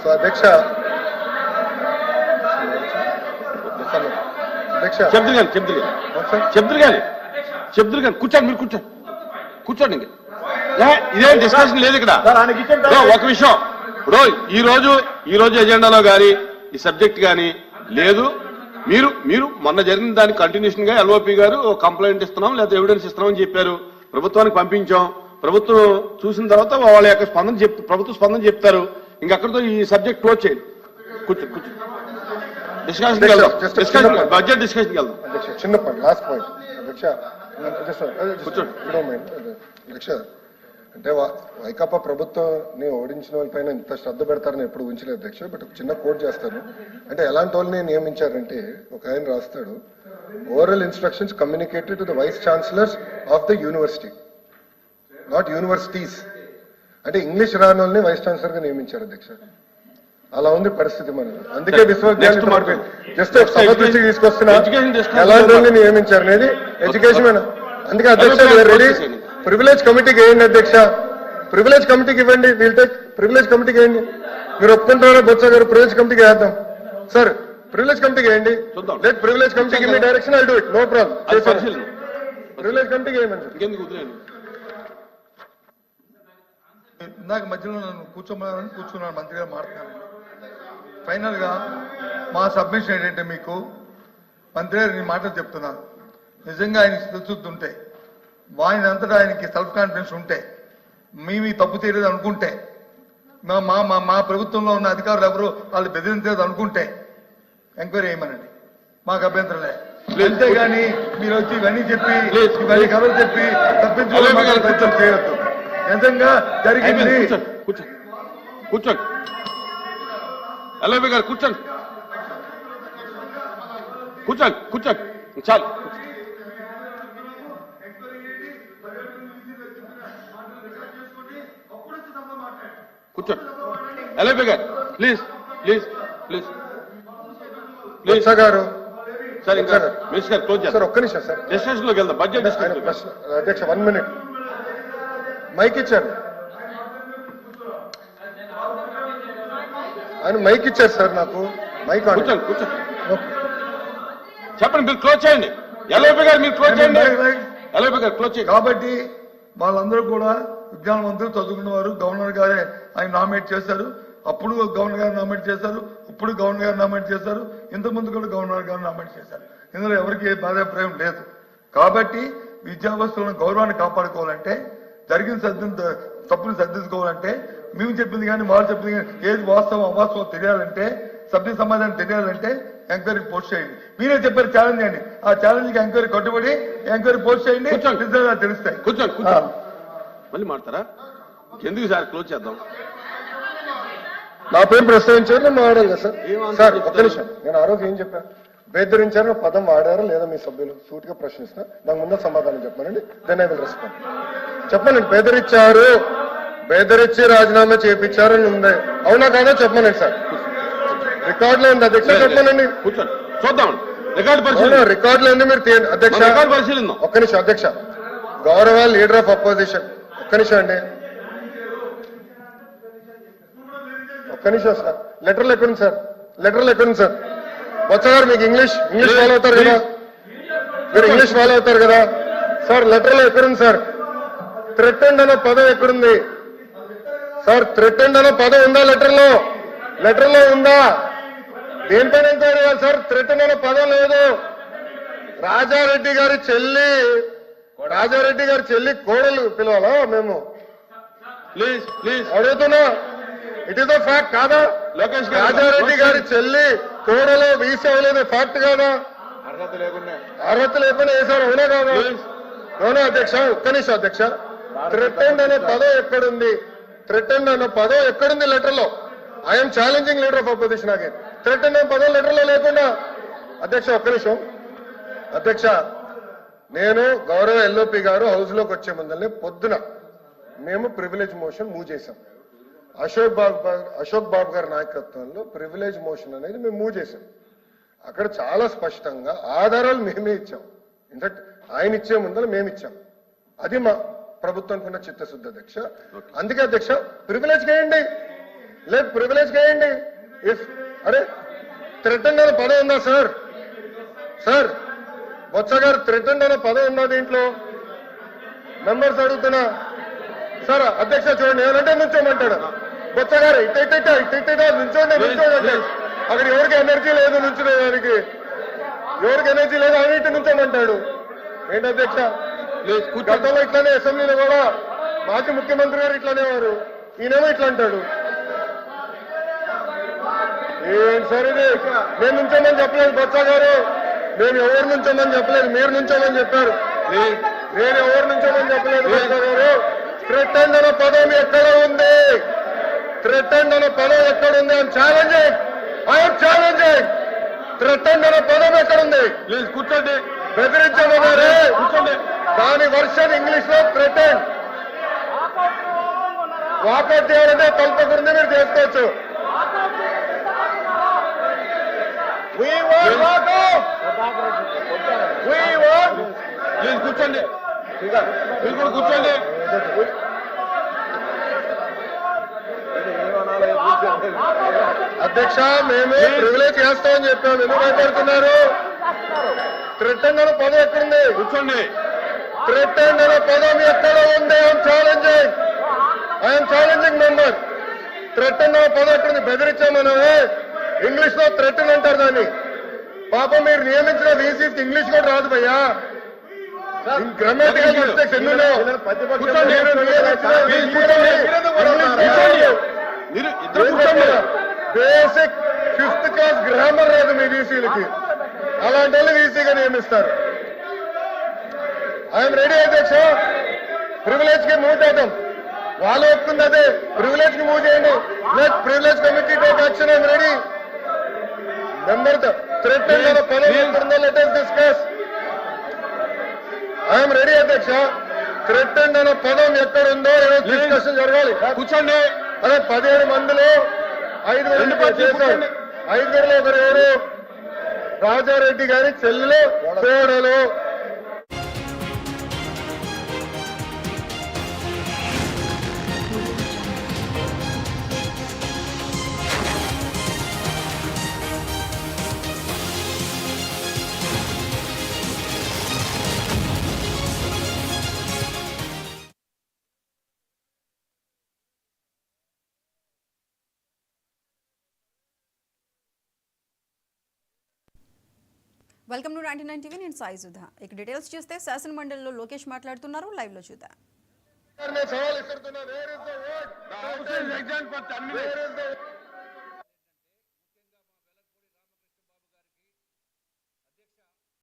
So అధ్యక్ష చెప్తురు కానీ కూర్చోండి, మీరు కూర్చోండి ఇదేం డిస్కషన్ లేదు ఇక్కడ. ఒక విషయం, ఇప్పుడు ఈ రోజు ఎజెండాలో కానీ ఈ సబ్జెక్ట్ కానీ లేదు. మీరు మొన్న జరిగిన దానికి కంటిన్యూషన్ గా ఎల్ఓపి గారు కంప్లైంట్ ఇస్తున్నాం లేదా ఎవిడెన్స్ ఇస్తున్నామని చెప్పారు. ప్రభుత్వానికి పంపించాం. ప్రభుత్వం చూసిన తర్వాత వాళ్ళ యొక్క ప్రభుత్వ స్పందన చెప్తారు. ఇంకక్కడితో ఈ సబ్జెక్ట్ క్లోజ్ చేయండి. కూర్చో డిస్కషన్ బడ్జెట్ డిస్కషన్కి వెళ్దాం. చిన్న పాయింట్, లాస్ట్ పాయింట్ అధ్యక్ష. అధ్యక్ష అంటే వైకాపా ప్రభుత్వాన్ని ఓడించిన వాళ్ళపైన ఇంత శ్రద్ధ పెడతారని ఎప్పుడు ఉంచలేదు అధ్యక్ష. బట్ ఒక చిన్న కోట్ చేస్తాను. అంటే ఎలాంటి వాళ్ళని నియమించారంటే ఒక ఆయన రాస్తాడు, oral instructions communicated to the vice chancellors of the university, not universities. అంటే ఇంగ్లీష్ రాని వాళ్ళని వైస్ ఛాన్సలర్ గా నియమించారు అధ్యక్ష. అలా ఉంది పరిస్థితి మనది. అందుకే విశ్వవిద్యాలయం జస్ట్ సభ దృష్టికి తీసుకొస్తున్నా ఎలాంటి వాళ్ళని నియమించారు అనేది ఎడ్యుకేషన్. అందుకే అధ్యక్ష రెడీ ప్రివిలేజ్ కమిటీకి వేయండి అధ్యక్ష. ప్రివిలేజ్ కమిటీకి ఇవ్వండి. వీల్ టేక్ ప్రివిలేజ్ కమిటీకి వేయండి. మీరు ఒప్పుకుంటారా బొత్స గారు? ప్రివిలేజ్ కమిటీకి వేద్దాం సార్. ప్రివిలేజ్ కమిటీకి వేయండి. లెట్ ప్రివిలేజ్ కమిటీకి మీ direction I do it, no problem. Privilege కమిటీకి వేయమని ఇందాక మధ్యలో నన్ను కూర్చున్నాను, మంత్రి గారు మాట్లాడుతున్నాను. ఫైనల్ గా మా సబ్మిషన్ ఏంటంటే, మీకు మంత్రి గారు ఈ మాటలు చెప్తున్నాను. నిజంగా ఆయన చిత్తశుద్ధి ఉంటే, ఆయన అంతటా ఆయనకి సెల్ఫ్ కాన్ఫిడెన్స్ ఉంటే, మీ తప్పు చేయలేదు అనుకుంటే, మా ప్రభుత్వంలో ఉన్న అధికారులు ఎవరు వాళ్ళు బెదిరించలేదు అనుకుంటే ఎంక్వైరీ చేయమనండి, మాకు అభ్యంతరం లేదు. అంతేగాని మీరు వచ్చి ఇవన్నీ చెప్పి ఇవన్నీ కథలు చెప్పి తప్పించుకోవడం చేయొద్దు. నిజంగా జరిగింది. కూర్చోండి ఎల్ఐబి గారు, కూర్చోండి చాలు. కూర్చోండి ఎల్ఐబి గారు, ప్లీజ్ గారు. సార్ ఇంకా మినిస్టర్ గారు క్లోజ్ చేస్తారు. ఒక్క నిమిషం సార్, డిస్కషన్ లోకి వెళ్దాం. బడ్జెట్ డిస్కషన్ అధ్యక్ష 1 minute మైక్ ఇచ్చారు. ఆయన మైక్ ఇచ్చారు సార్ నాకు. మైక్ కూర్చోండి చెప్పండి. మీరు క్లోజ్ చేయండి. ఎల్ఐబి గారు మీరు క్లోజ్ చేయండి. ఎల్ఐబి గారు క్లోజ్ చేయండి. కాబట్టి వాళ్ళందరూ కూడా విజ్ఞానవంతులు, చదువుకున్నవారు. గవర్నర్ గారే ఆయన నామినేట్ చేశారు. అప్పుడు గవర్నర్ గారు నామినేట్ చేశారు, ఇప్పుడు గవర్నర్ గారు నామినేట్ చేశారు, ఇంతకుముందు కూడా గవర్నర్ గారు నామినేట్ చేశారు. ఇందులో ఎవరికి ఏ బాధాభిప్రాయం లేదు. కాబట్టి విద్యావస్తులను గౌరవాన్ని కాపాడుకోవాలంటే, జరిగిన తప్పుని సర్దించుకోవాలంటే, మేము చెప్పింది కానీ వాళ్ళు చెప్పింది కానీ ఏది వాస్తవం అవాస్తవం తెలియాలంటే, సభ్య సమాధానం తెలియాలంటే ఎంక్వైరీ పోస్ట్ చేయండి. మీరే చెప్పారు ఛాలెంజ్ చేయండి. ఆ ఛాలెంజ్ కి ఎంక్వైరీ కట్టుబడి ఎంక్వైరీ పోస్ట్ చేయండి. తెలుస్తాయి. కూర్చోండి మళ్ళీ మాట్లాడతారా? ఎందుకు సార్ క్లోజ్ చేద్దాం. నా పేరు ప్రస్తావించారు, నేను వాడాలి కదా సార్. సార్ ఒక్క నిమిషం, నేను ఆ రోజు ఏం చెప్పాను? బేదరించారు పదం వాడారా లేదా మీ సభ్యులు? సూటిగా ప్రశ్నిస్తా, నాకు ముందు సమాధానం చెప్పానండి. Then I will respond. చెప్పండి. బేదరిచ్చి రాజీనామా చేయించారు అని ఉంది, అవునా కాదా చెప్పమనండి సార్. రికార్డులో ఉంది అధ్యక్ష, చెప్పమనండి. చూద్దాం రికార్డులో ఉంది. మీరు అధ్యక్ష ఒక్క నిమిషం అధ్యక్ష. గౌరవ లీడర్ ఆఫ్ అపోజిషన్, ఒక్క నిమిషం అండి, ఒక్క నిమిషం సార్. లెటర్లు ఎక్కడుంది సార్? బొత్స గారు మీకు ఇంగ్లీష్ ఫాలో అవుతారు కదా, మీరు ఇంగ్లీష్ ఫాలో అవుతారు కదా సార్. లెటర్లో ఎక్కడుంది సార్? థ్రెటెండ్ అనే పదం ఎక్కడుంది సార్? థ్రెటెండ్ అనే పదం ఉందా లెటర్లో ఉందా? దేనిపైన ఎంక్వైరీ ఇవ్వాలి సార్? థ్రెటెండ్ అనే పదం లేదు. రాజారెడ్డి గారి చెల్లి కోడలు పిలవాలా మేము? ప్లీజ్ అడుగుతున్నా, ఇట్ ఈస్ ద ఫ్యాక్ట్ కాదా? రాజారెడ్డి గారి చెల్లి కోడలు వీసా అవ్వలేదు, ఫ్యాక్ట్ కాదా? అర్హత లేకుండా వేశారు, అవునా కాదా? అవునా అధ్యక్ష? ఒక్క నిమిషం అధ్యక్ష. థ్రెటెండ్ అనే పదం ఎక్కడుంది లెటర్లో? I'm challenging leader of opposition again. Threatened అనే పదం లెటర్లో లేకుండా అధ్యక్ష ఒక్క నిమిషం అధ్యక్ష. నేను గౌరవ ఎల్ఓపి గారు హౌస్ లోకి వచ్చే ముందల్ని పొద్దున మేము ప్రివిలేజ్ మోషన్ మూవ్ చేశాం. అశోక్ బాబు గారి నాయకత్వంలో ప్రివిలేజ్ మోషన్ అనేది మేము మూవ్ చేశాం. అక్కడ చాలా స్పష్టంగా ఆధారాలు మేమే ఇచ్చాం. ఇన్ఫాక్ట్ ఆయన ఇచ్చే ముందర మేము ఇచ్చాం. అది మా ప్రభుత్వానికి ఉన్న చిత్తశుద్ధి అధ్యక్ష. అందుకే అధ్యక్ష ప్రివిలేజ్ చేయండి. లేదు ప్రివిలేజ్ చేయండి. అరే థ్రెటన్ అనే పదం ఉందా సార్? సార్ బొత్స గారు థ్రెటన్ అనే పదం ఉందా దీంట్లో? మెంబర్స్ అడుగుతున్నా. సార్ అధ్యక్ష చూడండి, ఏమంటే నుంచోమంటాడు బొత్స గారు. ఇట్ట నుంచోండి అంటే అక్కడ ఎవరికి ఎనర్జీ లేదు నుంచునేదానికి, ఎవరికి ఎనర్జీ లేదు అని ఇటు నుంచోమంటాడు. ఏంటి అధ్యక్ష? గతంలో ఇట్లానే అసెంబ్లీలో కూడా మాజీ ముఖ్యమంత్రి గారు ఇట్లానే వారు, ఈయనేమో ఇట్లా అంటాడు. ఏం సార్ ఇది? నేను నుంచోమని చెప్పలేదు బొత్స గారు, మేము ఎవరు నుంచోమని చెప్పలేదు, మీరు నుంచోమని చెప్పారు. నేను ఎవరు నుంచోమని చెప్పలేదు బొత్స గారు. థ్రెటన్ అనే పదం ఎక్కడ ఉంది? థ్రెటన్ అనే పదం ఎక్కడ ఉంది? I'm challenging. థ్రెటన్ అనే పదం ఎక్కడుంది? ప్లీజ్ కూర్చోండి. బెదిరించమన్నారే, కూర్చోండి. దాని వర్షన్ ఇంగ్లీష్ లో థ్రెటన్. వాకౌట్ చేయాలంటే తలపకుండా మీరు చేసుకోవచ్చు. We want walkout. We want. Please కూర్చోండి. మీరు కూడా కూర్చోండి. అధ్యక్ష మేము ప్రివిలేజ్ చేస్తామని చెప్పాము, ఎందుకు భయపడుతున్నారు? థ్రెటన్ అనే పదం ఎక్కడుంది? కూర్చోండి. థ్రెటన్ అనే పదం ఎక్కడ ఉంది? I'm challenging member. థ్రెటన్ అనే పదం ఎక్కడుంది? బెదిరించామన్నామే. ఇంగ్లీష్ లో థ్రెటన్ అంటారు దాన్ని. పాపం మీరు నియమించిన వీసీకి ఇంగ్లీష్ కూడా రాదు భయ్యా. గ్రామటికల్ మిస్టేక్స్ ఎన్నో. బేసిక్ 5th క్లాస్ గ్రామర్ రాదు మీ వీసీలకి, అలాంటి వాళ్ళు వీసీగా నియమిస్తారు. ఐఎమ్ రెడీ అధ్యక్ష. ప్రివిలేజ్ కి మూవ్ చేద్దాం. వాళ్ళు ఒప్పుకుంది అదే, ప్రివిలేజ్ కి మూవ్ చేయండి. Let privilege committee take action. I'm ready. Member threaten అనే పదం ఎక్కడుందో let us discuss. I'm ready అధ్యక్ష. థ్రెటన్ అనే పదం ఎక్కడుందో డిస్కషన్ జరగాలి. కూర్చోండి. అదే 17 మందిలో 5 చేశారు. 5లో ఒకరు ఎవరు? రాజారెడ్డి గారి చెల్లెలు కోడలు. Welcome to 99 TV. నేను సాయి సుధా. ఇక డీటెయిల్స్ చూస్తే శాసన మండలిలో లోకేష్ మాట్లాడుతున్నారు. లైవ్ లో చూద్దాం. సవాల్ ఇస్తున్నా. Where is the word? The house is adjourned for 10 minutes.